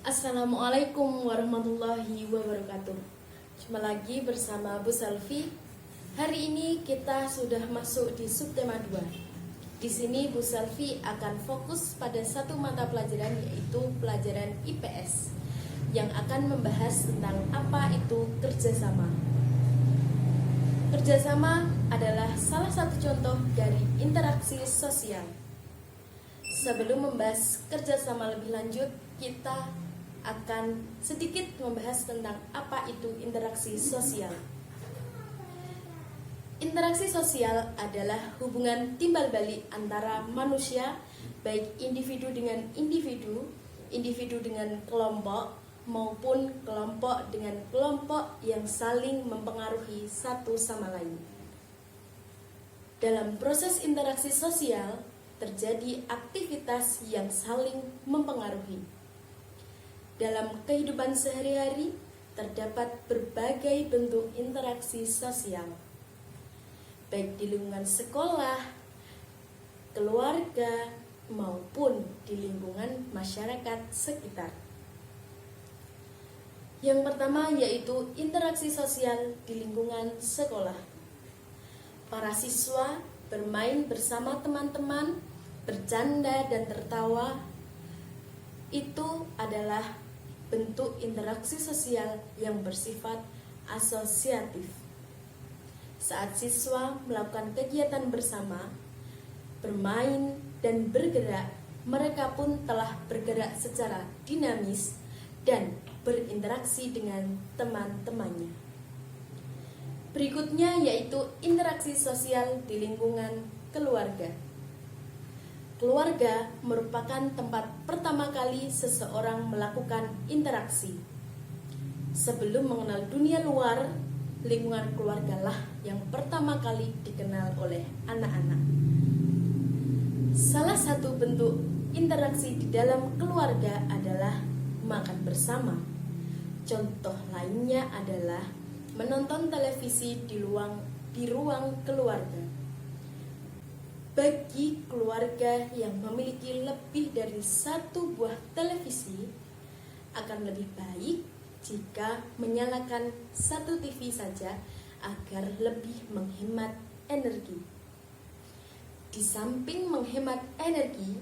Assalamualaikum warahmatullahi wabarakatuh. Jumpa lagi bersama Bu Selvi. Hari ini kita sudah masuk di subtema 2. Di sini Bu Selvi akan fokus pada satu mata pelajaran, yaitu pelajaran IPS, yang akan membahas tentang apa itu kerjasama. Kerjasama adalah salah satu contoh dari interaksi sosial. Sebelum membahas kerjasama lebih lanjut, kita akan sedikit membahas tentang apa itu interaksi sosial. Interaksi sosial adalah hubungan timbal balik antara manusia, baik individu dengan individu, individu dengan kelompok, maupun kelompok dengan kelompok yang saling mempengaruhi satu sama lain. Dalam proses interaksi sosial, terjadi aktivitas yang saling mempengaruhi. Dalam kehidupan sehari-hari, terdapat berbagai bentuk interaksi sosial, baik di lingkungan sekolah, keluarga, maupun di lingkungan masyarakat sekitar. Yang pertama yaitu interaksi sosial di lingkungan sekolah. Para siswa bermain bersama teman-teman, bercanda dan tertawa. Itu adalah bentuk interaksi sosial yang bersifat asosiatif. Saat siswa melakukan kegiatan bersama, bermain dan bergerak, mereka pun telah bergerak secara dinamis dan berinteraksi dengan teman-temannya. Berikutnya yaitu interaksi sosial di lingkungan keluarga. Keluarga merupakan tempat pertama kali seseorang melakukan interaksi. Sebelum mengenal dunia luar, lingkungan keluargalah yang pertama kali dikenal oleh anak-anak. Salah satu bentuk interaksi di dalam keluarga adalah makan bersama. Contoh lainnya adalah menonton televisi di ruang keluarga. Bagi keluarga yang memiliki lebih dari satu buah televisi, akan lebih baik jika menyalakan satu TV saja agar lebih menghemat energi. Di samping menghemat energi,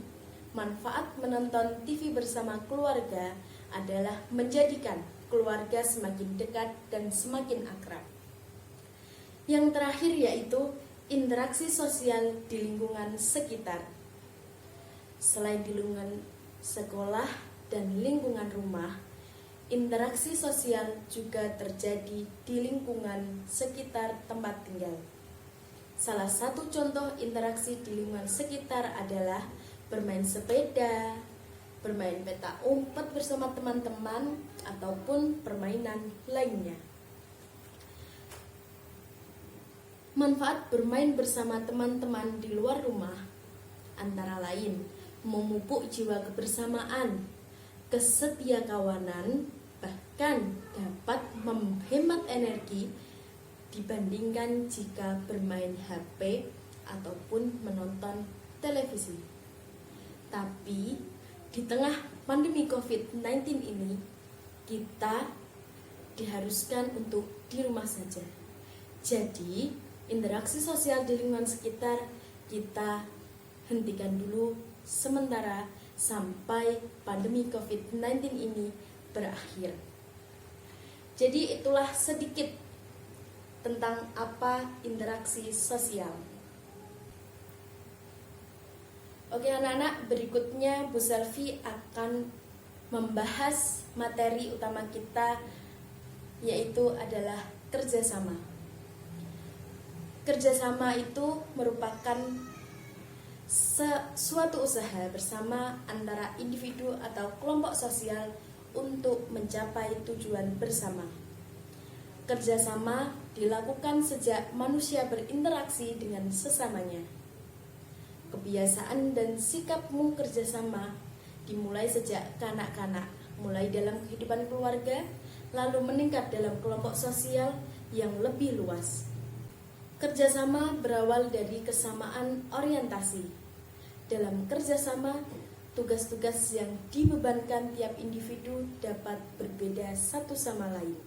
manfaat menonton TV bersama keluarga adalah menjadikan keluarga semakin dekat dan semakin akrab. Yang terakhir yaitu interaksi sosial di lingkungan sekitar. Selain di lingkungan sekolah dan lingkungan rumah, interaksi sosial juga terjadi di lingkungan sekitar tempat tinggal. Salah satu contoh interaksi di lingkungan sekitar adalah bermain sepeda, bermain petak umpet bersama teman-teman, ataupun permainan lainnya. Manfaat bermain bersama teman-teman di luar rumah antara lain memupuk jiwa kebersamaan, kesetiakawanan, bahkan dapat menghemat energi dibandingkan jika bermain HP ataupun menonton televisi. Tapi di tengah pandemi COVID-19 ini, kita diharuskan untuk di rumah saja. Jadi, interaksi sosial di lingkungan sekitar kita hentikan dulu sementara sampai pandemi COVID-19 ini berakhir. Jadi itulah sedikit tentang apa interaksi sosial. Oke anak-anak, berikutnya Bu Selvi akan membahas materi utama kita, yaitu adalah kerjasama. Kerjasama itu merupakan suatu usaha bersama antara individu atau kelompok sosial untuk mencapai tujuan bersama. Kerjasama dilakukan sejak manusia berinteraksi dengan sesamanya. Kebiasaan dan sikapmu kerjasama dimulai sejak kanak-kanak, mulai dalam kehidupan keluarga, lalu meningkat dalam kelompok sosial yang lebih luas. Kerjasama berawal dari kesamaan orientasi. Dalam kerjasama, tugas-tugas yang dibebankan tiap individu dapat berbeda satu sama lain.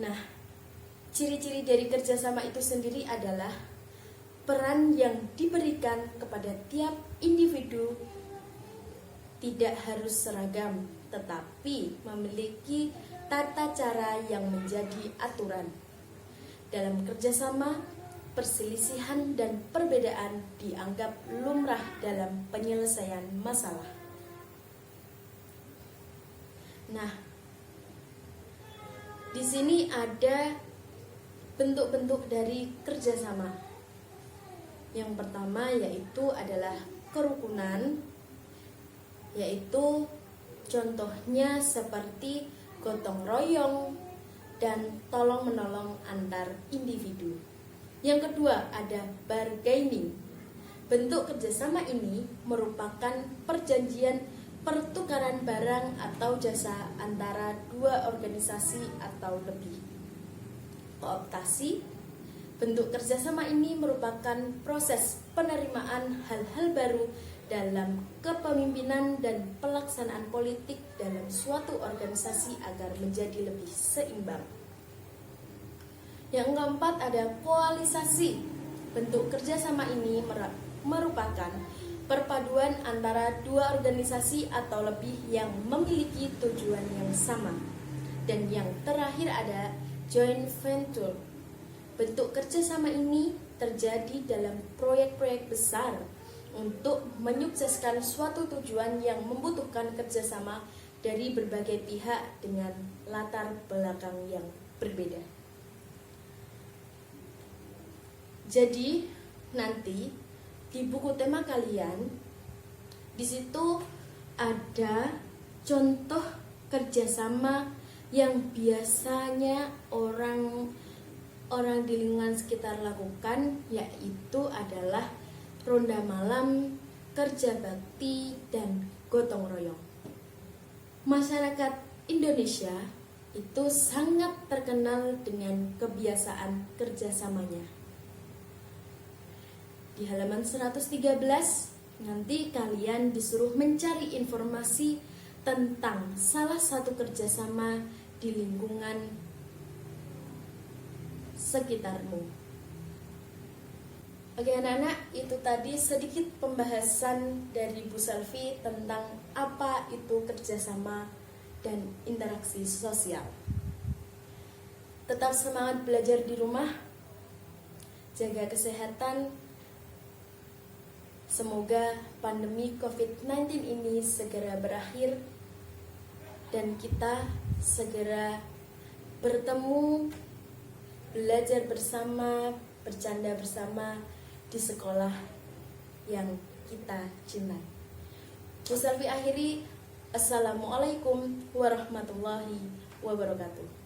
Nah, ciri-ciri dari kerjasama itu sendiri adalah peran yang diberikan kepada tiap individu tidak harus seragam, tetapi memiliki tata cara yang menjadi aturan. Dalam kerjasama, perselisihan dan perbedaan dianggap lumrah dalam penyelesaian masalah. Nah, di sini ada bentuk-bentuk dari kerjasama. Yang pertama yaitu adalah kerukunan, yaitu contohnya seperti gotong royong dan tolong-menolong antar individu. Yang kedua ada bargaining. Bentuk kerjasama ini merupakan perjanjian pertukaran barang atau jasa antara dua organisasi atau lebih. Kooptasi. Bentuk kerjasama ini merupakan proses penerimaan hal-hal baru dalam kepemimpinan dan pelaksanaan politik dalam suatu organisasi agar menjadi lebih seimbang. Yang keempat ada koalisasi. Bentuk kerjasama ini merupakan perpaduan antara dua organisasi atau lebih yang memiliki tujuan yang sama. Dan yang terakhir ada joint venture. Bentuk kerjasama ini terjadi dalam proyek-proyek besar untuk menyukseskan suatu tujuan yang membutuhkan kerjasama dari berbagai pihak dengan latar belakang yang berbeda. Jadi nanti di buku tema kalian di situ ada contoh kerjasama yang biasanya orang di lingkungan sekitar lakukan, yaitu adalah ronda malam, kerja bakti, dan gotong royong. Masyarakat Indonesia itu sangat terkenal dengan kebiasaan kerjasamanya. Di halaman 113, nanti kalian disuruh mencari informasi tentang salah satu kerjasama di lingkungan sekitarmu. Oke anak-anak, itu tadi sedikit pembahasan dari Bu Selvi tentang apa itu kerjasama dan interaksi sosial. Tetap semangat belajar di rumah, jaga kesehatan. Semoga pandemi COVID-19 ini segera berakhir dan kita segera bertemu, belajar bersama, bercanda bersama di sekolah yang kita cintai. Bu Selvi akhiri, Assalamualaikum warahmatullahi wabarakatuh.